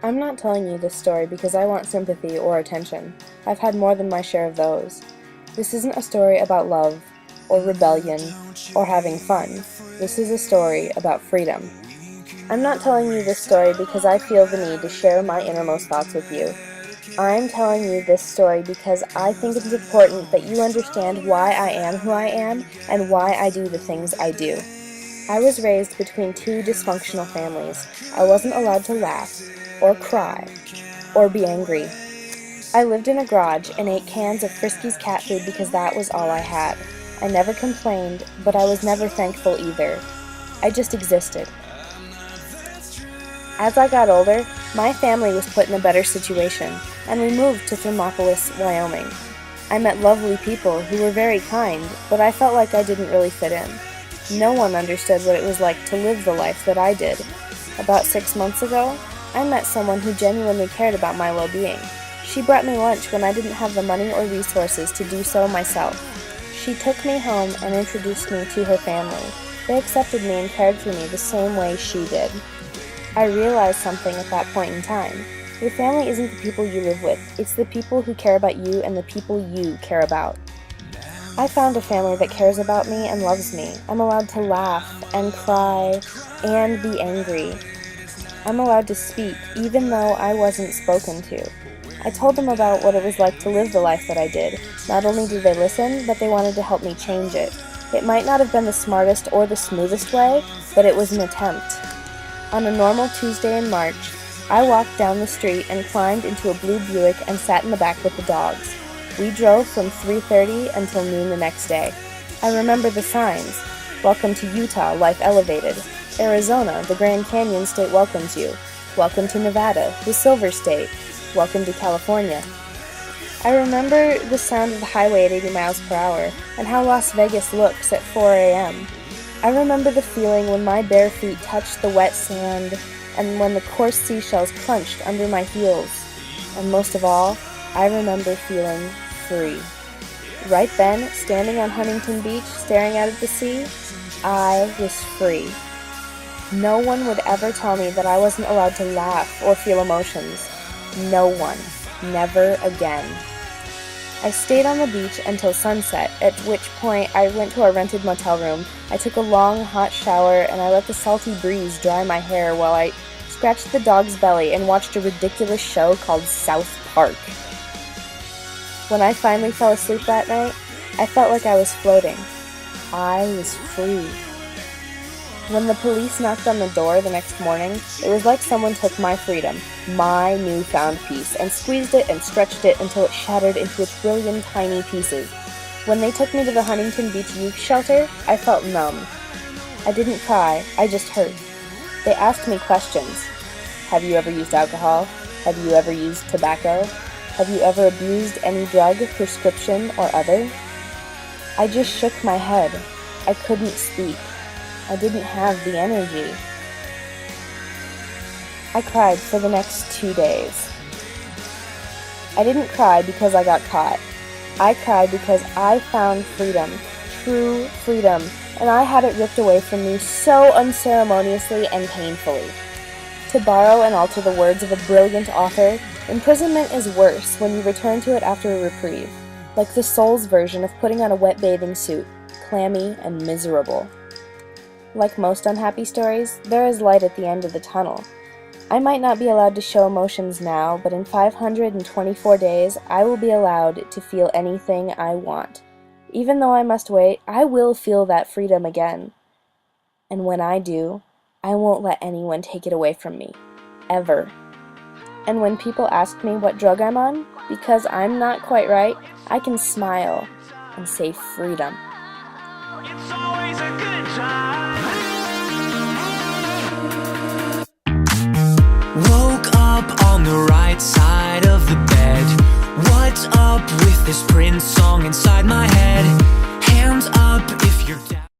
I'm not telling you this story because I want sympathy or attention. I've had more than my share of those. This isn't a story about love, or rebellion, or having fun. This is a story about freedom. I'm not telling you this story because I feel the need to share my innermost thoughts with you. I'm telling you this story because I think it's important that you understand why I am who I am and why I do the things I do. I was raised between two dysfunctional families. I wasn't allowed to laugh, or cry, or be angry. I lived in a garage and ate cans of Friskies cat food because that was all I had. I never complained, but I was never thankful either. I just existed. As I got older, my family was put in a better situation, and we moved to Thermopolis, Wyoming. I met lovely people who were very kind, but I felt like I didn't really fit in. No one understood what it was like to live the life that I did. About 6 months ago, I met someone who genuinely cared about my well-being. She brought me lunch when I didn't have the money or resources to do so myself. She took me home and introduced me to her family. They accepted me and cared for me the same way she did. I realized something at that point in time. Your family isn't the people you live with, it's the people who care about you and the people you care about. I found a family that cares about me and loves me. I'm allowed to laugh and cry and be angry. I'm allowed to speak, even though I wasn't spoken to. I told them about what it was like to live the life that I did. Not only did they listen, but they wanted to help me change it. It might not have been the smartest or the smoothest way, but it was an attempt. On a normal Tuesday in March, I walked down the street and climbed into a blue Buick and sat in the back with the dogs. We drove from 3:30 until noon the next day. I remember the signs. Welcome to Utah, life elevated. Arizona, the Grand Canyon State welcomes you. Welcome to Nevada, the Silver State. Welcome to California. I remember the sound of the highway at 80 miles per hour and how Las Vegas looks at 4 a.m. I remember the feeling when my bare feet touched the wet sand and when the coarse seashells crunched under my heels. And most of all, I remember feeling free. Right then, standing on Huntington Beach, staring out at the sea, I was free. No one would ever tell me that I wasn't allowed to laugh or feel emotions. No one. Never again. I stayed on the beach until sunset, at which point I went to our rented motel room. I took a long, hot shower, and I let the salty breeze dry my hair while I scratched the dog's belly and watched a ridiculous show called South Park. When I finally fell asleep that night, I felt like I was floating. I was free. When the police knocked on the door the next morning, it was like someone took my freedom, my newfound peace, and squeezed it and stretched it until it shattered into a trillion tiny pieces. When they took me to the Huntington Beach youth shelter, I felt numb. I didn't cry, I just hurt. They asked me questions. Have you ever used alcohol? Have you ever used tobacco? Have you ever abused any drug, prescription, or other? I just shook my head. I couldn't speak. I didn't have the energy. I cried for the next 2 days. I didn't cry because I got caught. I cried because I found freedom, true freedom, and I had it ripped away from me so unceremoniously and painfully. To borrow and alter the words of a brilliant author, imprisonment is worse when you return to it after a reprieve, like the soul's version of putting on a wet bathing suit, clammy and miserable. Like most unhappy stories, there is light at the end of the tunnel. I might not be allowed to show emotions now, but in 524 days, I will be allowed to feel anything I want. Even though I must wait, I will feel that freedom again. And when I do, I won't let anyone take it away from me. Ever. And when people ask me what drug I'm on, because I'm not quite right, I can smile and say freedom. It's always a good time. Woke up on the right side of the bed. What's up with this Prince song inside my head?